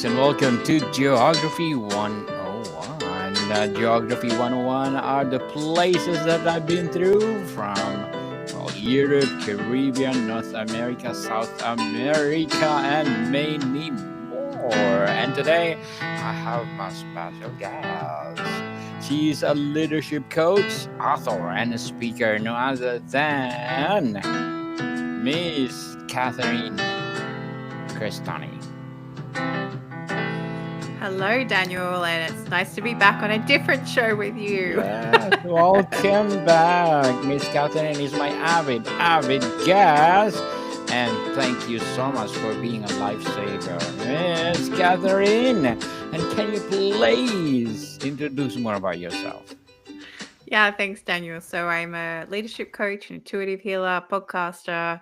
and welcome to Geography 101. Geography 101 are the places that I've been through from Europe, Caribbean, North America, South America, and many more. And today I have my special guest. She's a leadership coach, author, and a speaker, no other than Miss Catherine Crestani. Hello, Daniel, and it's nice to be back on a different show with you. Yes, welcome back. Miss Catherine is my avid guest. And thank you so much for being a lifesaver, Miss Catherine. And can you please introduce more about yourself? Yeah, thanks, Daniel. So, I'm a leadership coach, an intuitive healer, podcaster,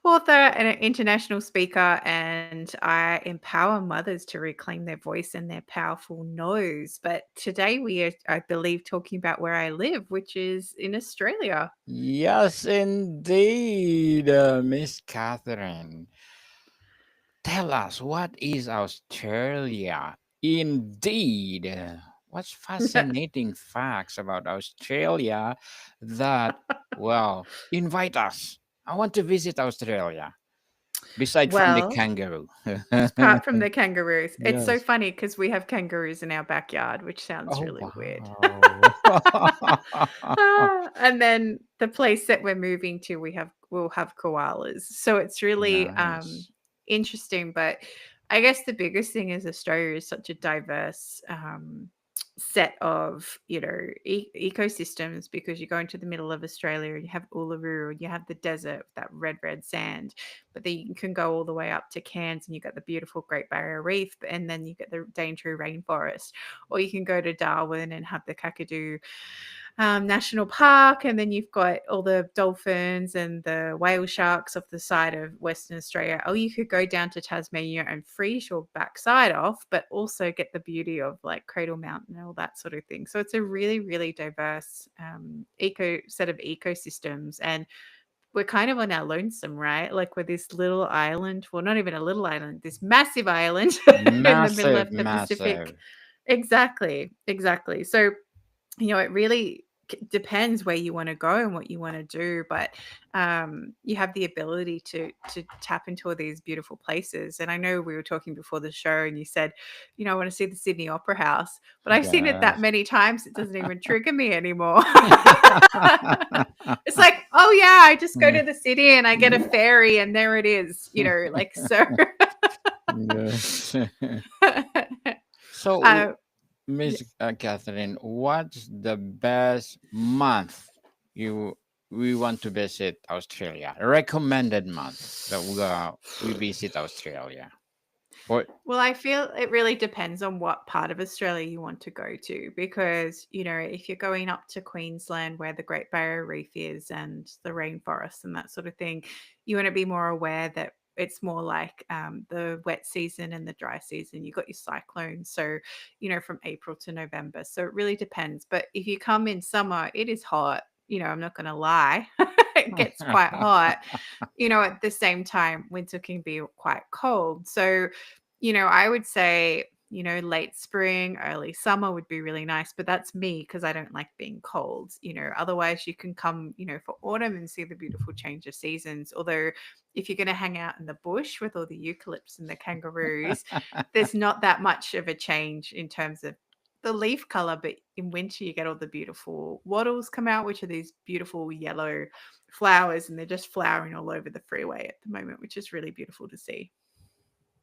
author, and an international speaker. And I empower mothers to reclaim their voice and their powerful nose. But today we are, I believe, talking about where I live, which is in Australia. Yes, indeed, Miss Catherine. Tell us, what is Australia? Indeed. What's fascinating facts about Australia that, well, invite us. I want to visit Australia, beside from the Well, kangaroo. apart from the kangaroos, it's so Yes. funny because we have kangaroos in our backyard, which sounds Oh, really weird. wow. And then the place that we're moving to, we'll have koalas. So it's really Nice. interesting. But I guess the biggest thing is Australia is such a diverse set of ecosystems, because you go into the middle of Australia and you have Uluru and you have the desert with that red sand, but then you can go all the way up to Cairns and you got the beautiful Great Barrier Reef, and then you get the Daintree rainforest, or you can go to Darwin and have the Kakadu National Park, and then you've got all the dolphins and the whale sharks off the side of Western Australia. Or you could go down to Tasmania and freeze your backside off, but also get the beauty of like Cradle Mountain and all that sort of thing. So it's a really, really diverse eco set of ecosystems, and we're kind of on our lonesome, right? Like we're this little island, well, not even a little island, this massive island in the middle of Massive, the Pacific. massive. Exactly, exactly. So it really depends where you want to go and what you want to do, but you have the ability to tap into all these beautiful places. And I know we were talking before the show and you said, I want to see the Sydney Opera House, but I've seen it that Yes. many times it doesn't even trigger me anymore. It's like, oh yeah, I just go to the city and I get a ferry and there it is, like so. Yes. So, uh, Miss Catherine, what's the best month you we want to visit Australia? A recommended month that we visit Australia. Or Well, I feel it really depends on what part of Australia you want to go to, because, if you're going up to Queensland where the Great Barrier Reef is and the rainforest and that sort of thing, you want to be more aware that it's more like the wet season and the dry season. You got your cyclones, so, from April to November. So it really depends. But if you come in summer, it is hot. I'm not going to lie. It gets quite hot. At the same time, winter can be quite cold. So, I would say, late spring, early summer would be really nice, but that's me because I don't like being cold. Otherwise you can come, for autumn and see the beautiful change of seasons. Although if you're going to hang out in the bush with all the eucalypts and the kangaroos, there's not that much of a change in terms of the leaf color, but in winter you get all the beautiful wattles come out, which are these beautiful yellow flowers, and they're just flowering all over the freeway at the moment, which is really beautiful to see.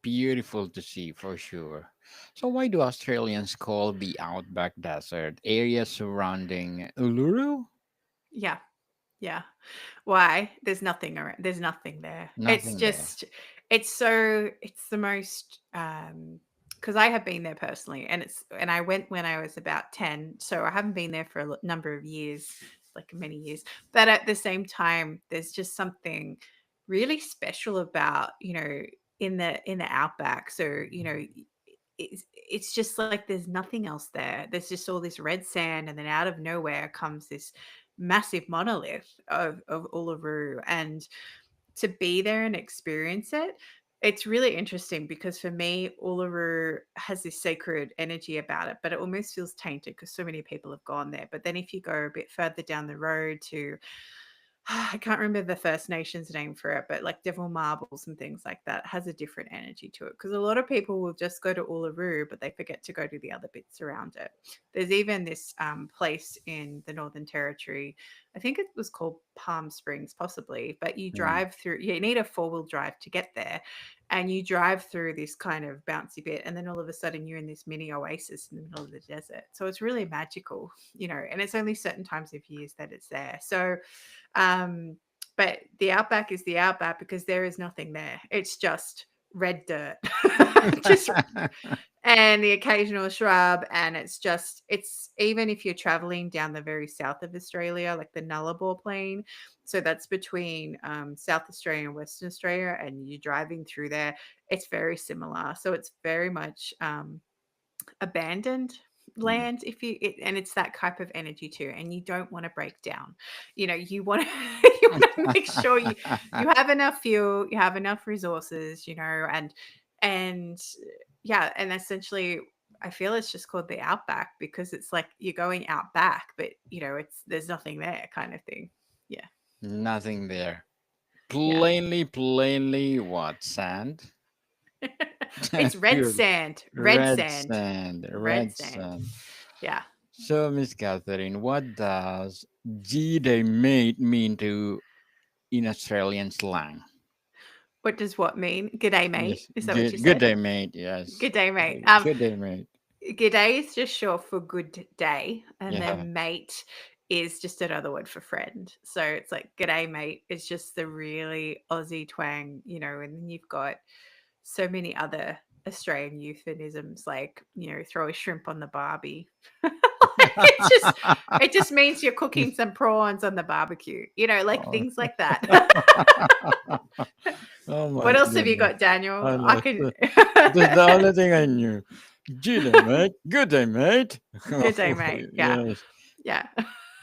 beautiful to see for sure. So why do Australians call the outback desert area surrounding Uluru? Yeah. Yeah. Why? There's nothing around. There's nothing there. It's Nothing there. just, it's the most, because I have been there personally, and I went when I was about 10. So I haven't been there for a number of years, like many years. But at the same time, there's just something really special about, in the outback. So, it's just like there's nothing else there. There's just all this red sand, and then out of nowhere comes this massive monolith of Uluru, and to be there and experience it, It's really interesting because for me, Uluru has this sacred energy about it, but it almost feels tainted because so many people have gone there. But then if you go a bit further down the road to I can't remember the First Nations name for it, but like Devil Marbles and things like that has a different energy to it. Because a lot of people will just go to Uluru, but they forget to go to the other bits around it. There's even this place in the Northern Territory, I think it was called Palm Springs, possibly, but you Mm. drive through, you need a 4-wheel drive to get there. And you drive through this kind of bouncy bit, and then all of a sudden you're in this mini oasis in the middle of the desert. So it's really magical, and it's only certain times of years that it's there. So, um, but the outback is the outback because there is nothing there. It's just red dirt, just and the occasional shrub. And it's even if you're traveling down the very south of Australia, like the Nullarbor Plain. So that's between South Australia and Western Australia, and you're driving through there. It's very similar. So it's very much abandoned Yeah. land and it's that type of energy too, and you don't want to break down. You want to you want to make sure you have enough fuel, you have enough resources, and yeah, and essentially I feel it's just called the outback because it's like you're going out back, but it's there's nothing there kind of thing. Yeah. Nothing there. Yeah. Plainly what? Sand? It's red Pure sand, red red sand, sand. red Red sand. sand. Yeah. So, Miss Catherine, what does G-Day mate mean to in Australian slang? What does what mean? G'day, mate. Yes. Is that what you Good said? day, mate. Yes. Good day, mate. Good day, mate. Good day is just short for good day, and Yeah. then mate is just another word for friend. So it's like g'day, mate. It's just the really Aussie twang, and then you've got so many other Australian euphemisms like, throw a shrimp on the barbie. It just means you're cooking some prawns on the barbecue, like Oh. things like that. Oh my What else have you goodness. got, Daniel? I I know. can. That's the only thing I knew. Good day, mate. Good day, mate. Good day, mate. Yeah. Yes, Yeah.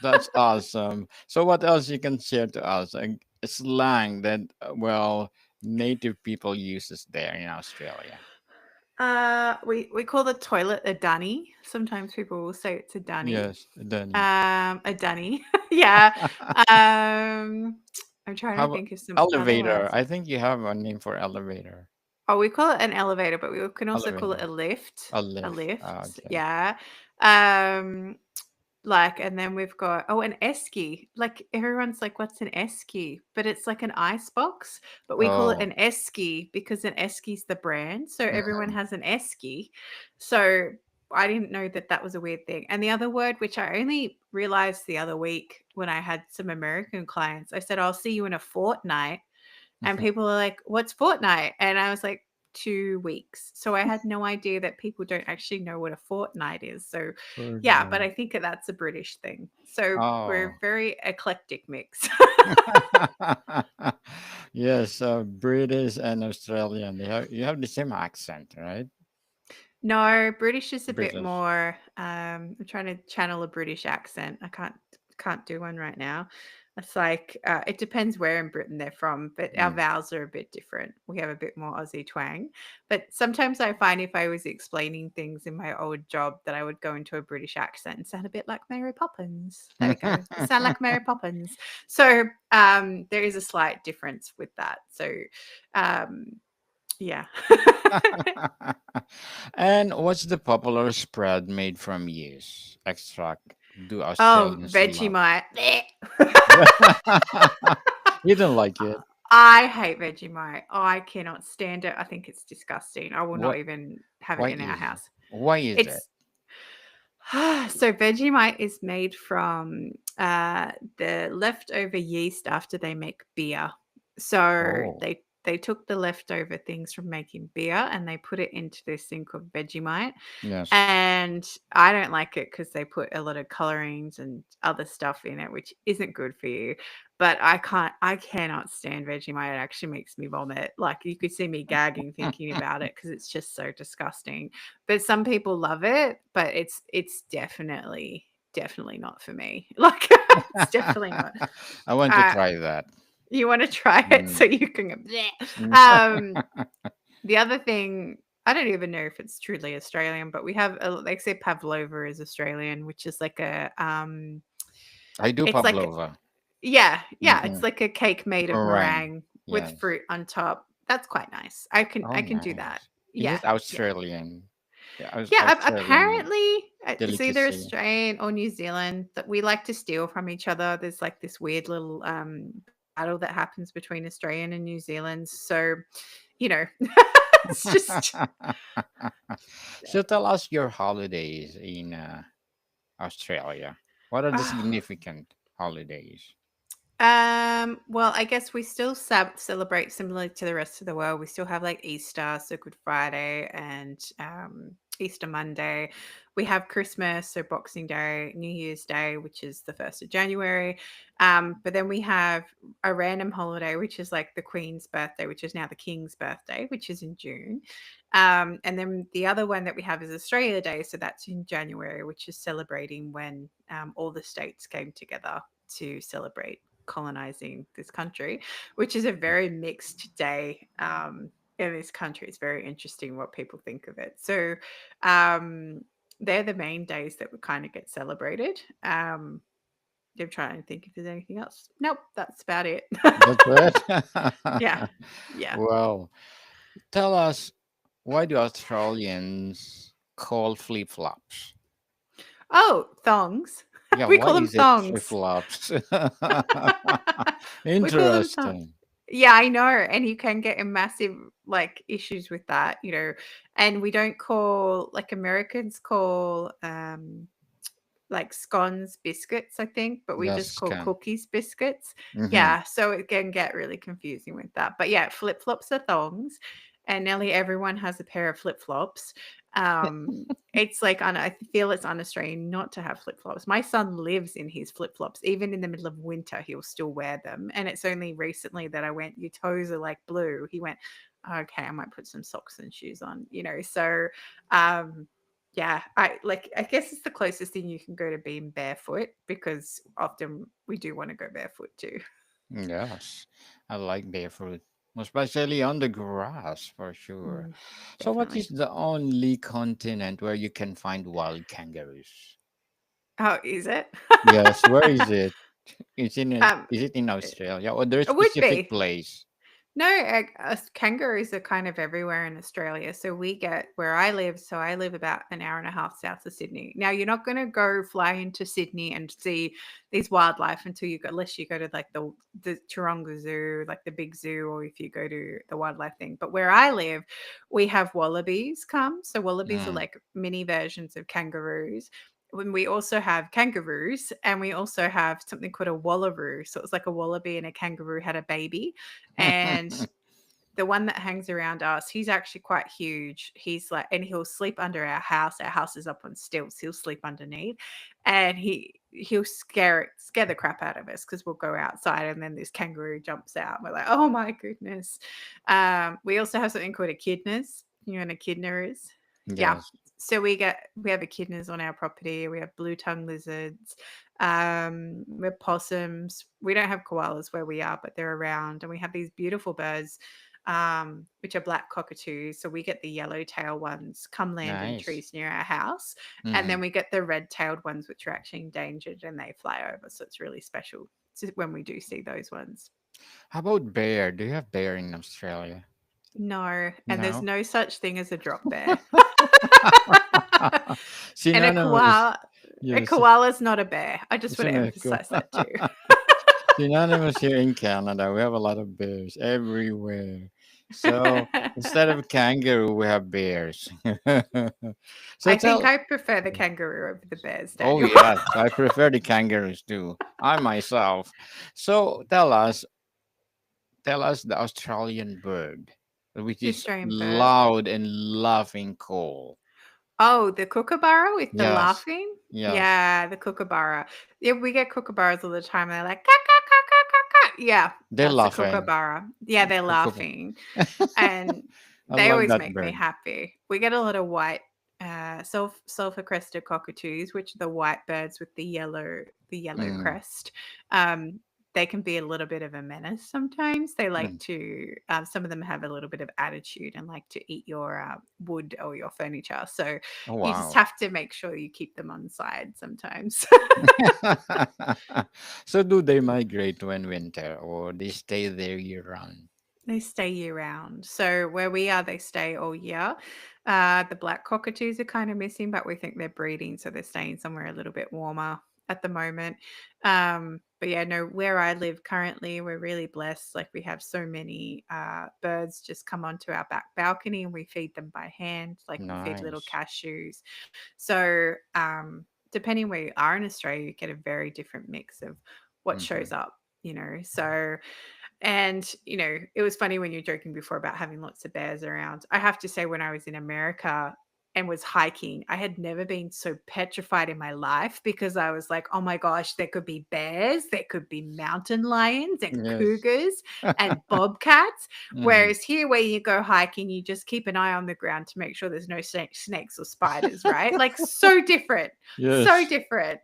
that's awesome. So, what else you can share to us? A slang that, well, native people uses there in Australia. We call the toilet a dunny. Sometimes people will say it's a dunny. Yes, Danny. A dunny. Yeah. I'm trying How to about think of some other elevator? words. I think you have a name for elevator. Oh, we call it an elevator, but we can also call it Elevator. a lift. A A lift. Ah, lift. okay. Yeah. Um, and then we've got an esky. Like everyone's like, what's an esky? But it's like an ice box, but we call it Oh. an esky because an esky's the brand. So everyone Mhm. has an esky. So I didn't know that that was a weird thing. And the other word, which I only realized the other week when I had some American clients, I said, I'll see you in a fortnight. And people are like, what's fortnight? And I was like, 2 weeks. So I had no idea that people don't actually know what a fortnight is. So yeah, but Fortnite. I think that that's a British thing. So we're Oh. a very eclectic mix. Yes, British and Australian. You have the same accent, right? No, British is a bit British. more. I'm trying to channel a British accent. I can't do one right now. It's like it depends where in Britain they're from, but our Mm. vowels are a bit different. We have a bit more Aussie twang. But sometimes I find if I was explaining things in my old job that I would go into a British accent and sound a bit like Mary Poppins. There we go. I sound like Mary Poppins. So there is a slight difference with that. So um, yeah. And what's the popular spread made from yeast extract do Oh, Australians love? Vegemite. You don't like it? I hate Vegemite. I cannot stand it. I think it's disgusting. I will not What? even have it Why in our is it? house. Why is it? It's so Vegemite is made from the leftover yeast after they make beer. So Oh, they took the leftover things from making beer and they put it into this thing called Vegemite. yes. And I don't like it because they put a lot of colorings and other stuff in it, which isn't good for you. But I cannot stand Vegemite. It actually makes me vomit. Like you could see me gagging thinking about it because it's just so disgusting. But some people love it, but it's definitely not for me. Like it's definitely not. I want to Uh, try that. You want to try it so Mm. you can go, "Bleh." Mm. The other thing, I don't even know if it's truly Australian, but we have like say pavlova is Australian, which is like I do it's like pavlova. yeah, it's Hmm. like a cake made of Meringue. meringue with Yes. fruit on top. That's quite nice. Oh, I can do that. nice. Is Yeah, it yeah. Australian? Yeah, Yeah, Australian apparently, it's either delicacy. Australian or New Zealand that we like to steal from each other. There's like this weird little battle that happens between Australian and New Zealand. So, you know, it's just So tell us your holidays in Australia. What are the oh, significant holidays? well, I guess we still celebrate similar to the rest of the world. We still have like Easter, so Good Friday, and Easter Monday. We have Christmas, so Boxing Day, New Year's Day, which is the 1st of January. But then we have a random holiday, which is like the Queen's birthday, which is now the King's birthday, which is in June. And then the other one that we have is Australia Day. So that's in January, which is celebrating when all the states came together to celebrate colonizing this country, which is a very mixed day in this country. It's very interesting what people think of it. So um, they're the main days that would kind of get celebrated. I'm trying to think if there's anything else. Nope, that's about it. That's it. Yeah, yeah. Well, tell us, why do Australians call flip flops? Oh, thongs. Yeah, We why call them is it flip thongs. flops? We call them thongs. Interesting. Yeah, I know, and you can get in massive, like, issues with that, and we don't call like, Americans call, like, scones biscuits, I think, but we just Yes, call can. cookies biscuits. Mm-hmm. Yeah, so it can get really confusing with that. But yeah, flip-flops are thongs, and nearly everyone has a pair of flip-flops. It's like I feel it's un-Australian not to have flip-flops. My son lives in his flip-flops. Even in the middle of winter, he'll still wear them. And it's only recently that I went, "Your toes are like blue." He went, "Okay, I might put some socks and shoes on." So, um yeah, I guess it's the closest thing you can go to being barefoot because often we do want to go barefoot too. Yes, I like barefoot, especially on the grass for sure. Mm, So, what definitely. is the only continent where you can find wild kangaroos? Oh, is it? Yes, where is it? um, Is it in it Australia or there a it would specific be. place? No, us kangaroos are kind of everywhere in Australia. So we get where I live. So I live about an hour and a half south of Sydney. Now you're not going to go fly into Sydney and see these wildlife until you go, unless you go to like the Taronga Zoo, like the big zoo, or if you go to the wildlife thing. But where I live, we have wallabies come. So wallabies are Mm. like mini versions of kangaroos. When we also have kangaroos, and we also have something called a wallaroo. So it's like a wallaby and a kangaroo had a baby, and the one that hangs around us, he's actually quite huge. He's like, and he'll sleep under our house. Our house is up on stilts. He'll sleep underneath, and he'll scare the crap out of us because we'll go outside, and then this kangaroo jumps out. We're like, oh my goodness. We also have something called echidnas. You know what an echidna is? Yeah. Yes. So we have echidnas on our property. We have blue tongue lizards. We have possums. We don't have koalas where we are, but they're around, and we have these beautiful birds, which are black cockatoos. So we get the yellow-tailed ones come land in Nice. trees near our house, and Hmm. then we get the red-tailed ones, which are actually endangered, and they fly over. So it's really special when we do see those ones. How about bear? Do you have bear in Australia? No, and there's No. no such thing as a drop bear. And Synonymous. a Yes. koala's not a bear. I just It's want to an echo. emphasize that too. Synonymous here in Canada. We have a lot of bears everywhere. So instead of kangaroo, we have bears. So I think tell. I prefer the kangaroo over the bears, Oh Daniel. yes, I prefer the kangaroos too. I myself. So tell us the Australian bird, which The is Australian bird. loud and laughing call. Oh, the kookaburra with the Yes, laughing? yes, Yeah, the kookaburra. Yeah, we get kookaburras all the time. They're like, "Ka, ka, ka, ka, ka, ka." Yeah, they're that's a laughing. kookaburra. Yeah, they're Cuckoo. laughing. And I they love always that make me bird. happy. We get a lot of white sulfur crested cockatoos, which are the white birds with the yellow Mm. crest. Um, they can be a little bit of a menace sometimes. They like Mm. to, some of them have a little bit of attitude and like to eat your wood or your furniture. So Oh, you just wow. have to make sure you keep them on side sometimes. So do they migrate when winter or they stay there year round? They stay year round. So where we are, they stay all year. The black cockatoos are kind of missing, but we think they're breeding, so they're staying somewhere a little bit warmer at the moment. But yeah, no, where I live currently, we're really blessed. Like we have so many birds just come onto our back balcony, and we feed them by hand. Like we feed little Nice. cashews. So depending where you are in Australia, you get a very different mix of what Hmm. shows up. So and, it was funny when you were joking before about having lots of bears around. I have to say, when I was in America and was hiking, I had never been so petrified in my life because I was like, oh my gosh, there could be bears, there could be mountain lions and Yes. cougars and bobcats. Hmm. Whereas here, where you go hiking, you just keep an eye on the ground to make sure there's no snakes or spiders, right? Like, so different. So Yes. different.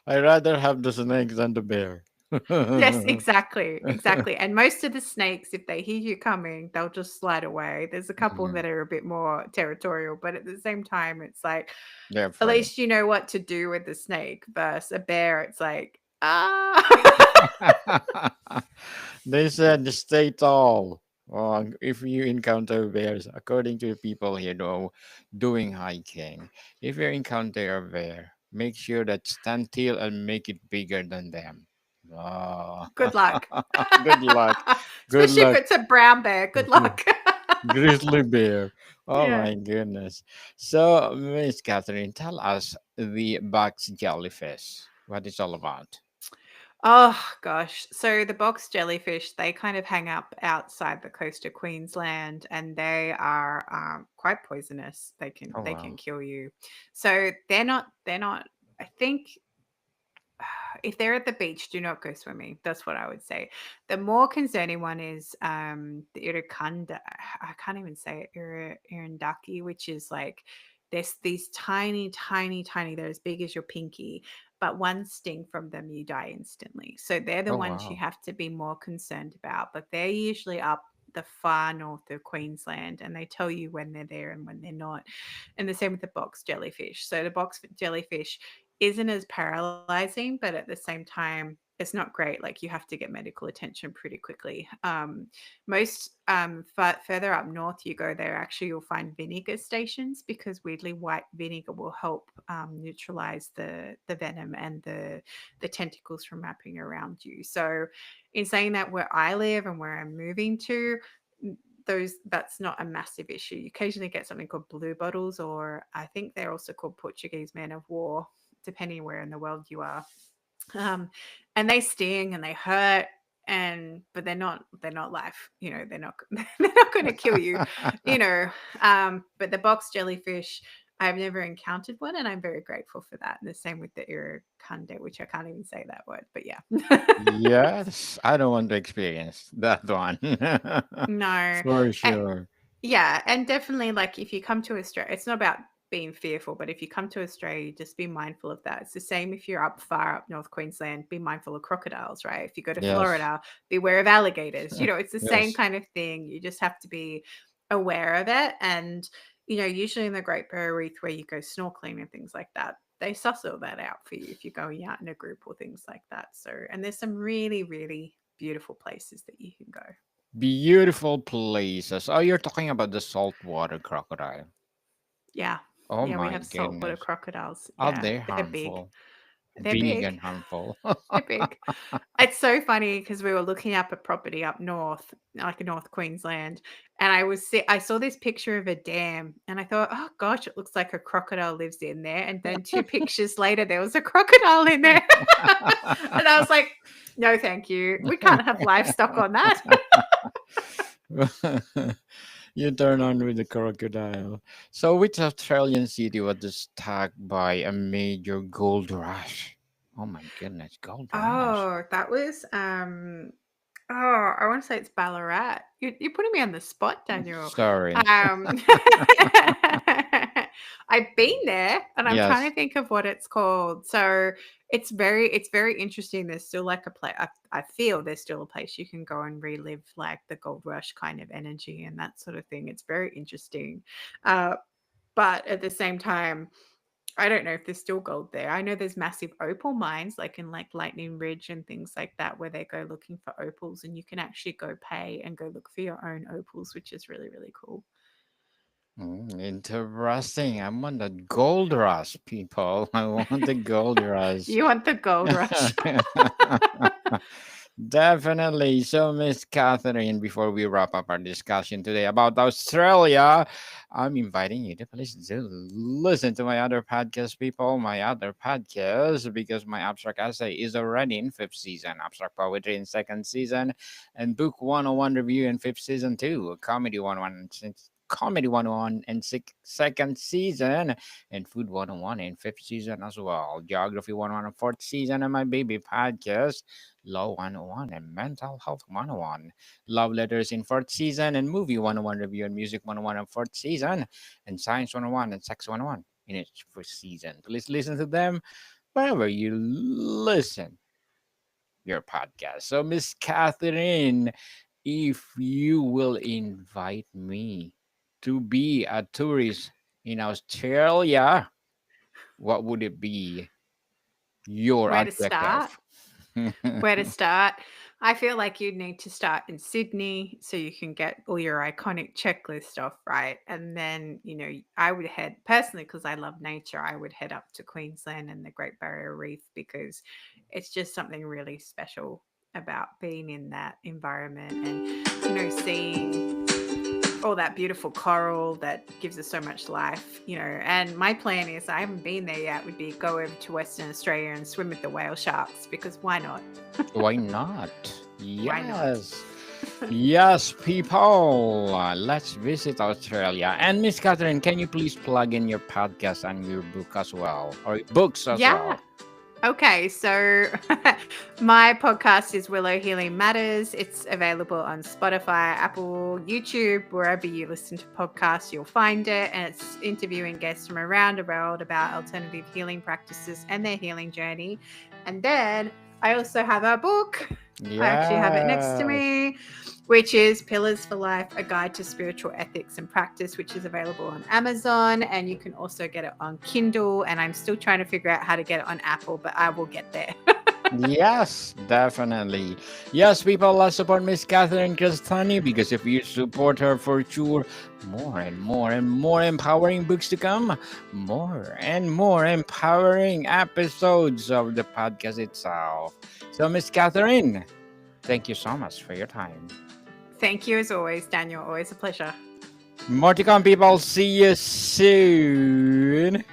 I rather have the snakes than the bear. Yes, exactly, exactly. And most of the snakes, if they hear you coming, they'll just slide away. There's a couple Mhm. that are a bit more territorial, but at the same time, it's like, They're at afraid. least you know what to do with the snake versus a bear. It's like, ah. They said stay tall. If you encounter bears, according to the people here, though, doing hiking, if you encounter a bear, make sure that stand still and make it bigger than them. Oh. Good luck. Good luck. Good Especially if luck. it's a brown bear. Good luck. Grizzly bear. Oh Yeah. my goodness. So, Miss Catherine, tell us the box jellyfish. What it's all about. Oh gosh. So the box jellyfish, they kind of hang up outside the coast of Queensland, and they are quite poisonous. They can Oh they can wow. kill you. So they're not. I think if they're at the beach, do not go swimming. That's what I would say. The more concerning one is the irukanda. I can't even say it. Irundaki, which is like there's these tiny, tiny, tiny. They're as big as your pinky, but one sting from them, you die instantly. So they're the Oh ones you wow. have to be more concerned about. But they're usually up the far north of Queensland, and they tell you when they're there and when they're not. And the same with the box jellyfish. So the box jellyfish isn't as paralyzing, but at the same time, it's not great. Like you have to get medical attention pretty quickly. Most further up north you go, there actually you'll find vinegar stations because weirdly white vinegar will help neutralize the venom and the tentacles from wrapping around you. So, in saying that, where I live and where I'm moving to, that's not a massive issue. You occasionally get something called blue bottles, or I think they're also called Portuguese men of war, depending where in the world you are. Um, and they sting and they hurt, and but they're not life. They're not they're not going to kill you. You know, but the box jellyfish, I've never encountered one, and I'm very grateful for that. And the same with the irukande, which I can't even say that word, but yeah. Yes, I don't want to experience that one. No. For A sure. Yeah, and definitely, like, if you come to Australia, it's not about being fearful, but if you come to Australia, just be mindful of that. It's the same if you're up far up North Queensland, be mindful of crocodiles, right? If you go to Yes. Florida, beware of alligators. It's the same Yes. kind of thing. You just have to be aware of it. And, usually in the Great Barrier Reef where you go snorkeling and things like that, they suss all that out for you if you're going out in a group or things like that. So, and there's some really, really beautiful places that you can go. Beautiful places. Oh, you're talking about the saltwater crocodile. Yeah. Oh Yeah, we my have saltwater goodness. crocodiles. Are Yeah, they they're big. harmful? They're Big big. and harmful. They're big. It's so funny because we were looking up a property up north, like in North Queensland, and I saw this picture of a dam, and I thought, "Oh gosh, it looks like a crocodile lives in there." And then 2 pictures later, there was a crocodile in there. And I was like, "No, thank you. We can't have livestock on that." You turn on with the crocodile. So, which Australian city was struck by a major gold rush? Oh my goodness, gold rush. Oh, that was, I wanna say it's Ballarat. You're putting me on the spot, Daniel. Sorry. Um, I've been there and I'm trying Yes. to think of what it's called. So it's very interesting. There's still like a place. I feel there's still a place you can go and relive like the gold rush kind of energy and that sort of thing. It's very interesting. Uh, but at the same time, I don't know if there's still gold there. I know there's massive opal mines, like in like Lightning Ridge and things like that, where they go looking for opals, and you can actually go pay and go look for your own opals, which is really, really cool. Interesting. I want the gold rush, people. I want the gold rush. You want the gold rush? Definitely. So, Miss Catherine, before we wrap up our discussion today about Australia, I'm inviting you to please do listen to my other podcast, people, my other podcast, because my abstract essay is already in fifth season, abstract poetry in second season, and book 101 review in fifth season too, comedy 101 since. Comedy 101 in second season, and Food 101 in fifth season as well. Geography 101 in fourth season, and my baby podcast, Law 101 and Mental Health 101. Love Letters in fourth season, and Movie 101 Review and Music 101 in fourth season, and Science 101 and Sex 101 in its first season. Please listen to them wherever you listen your podcast. So, Miss Catherine, if you will invite me to be a tourist in Australia, what would it be? Your Where to start? objective. Where to start? I feel like you need to start in Sydney so you can get all your iconic checklist off, right? And then, I would head personally because I love nature. I would head up to Queensland and the Great Barrier Reef because it's just something really special about being in that environment and, seeing all that beautiful coral that gives us so much life, and my plan is I haven't been there yet would be go over to Western Australia and swim with the whale sharks because why not? Why not? Why not? Yes. Yes, people. Let's visit Australia. And Miss Catherine, can you please plug in your podcast and your book as well? Or books as Yeah. well? Okay, so my podcast is Willow Healing Matters. It's available on Spotify, Apple, YouTube, wherever you listen to podcasts, you'll find it. And it's interviewing guests from around the world about alternative healing practices and their healing journey. And then I also have a book. I actually have it next to Yes. me, which is Pillars for Life, A Guide to Spiritual Ethics and Practice, which is available on Amazon. And you can also get it on Kindle. And I'm still trying to figure out how to get it on Apple, but I will get there. Yes, definitely. Yes, people, let's support Miss Catherine Crestani because if you support her for sure, more and more and more empowering books to come, more and more empowering episodes of the podcast itself. So, Miss Catherine, thank you so much for your time. Thank you as always, Daniel. Always a pleasure. More to come, people. See you soon.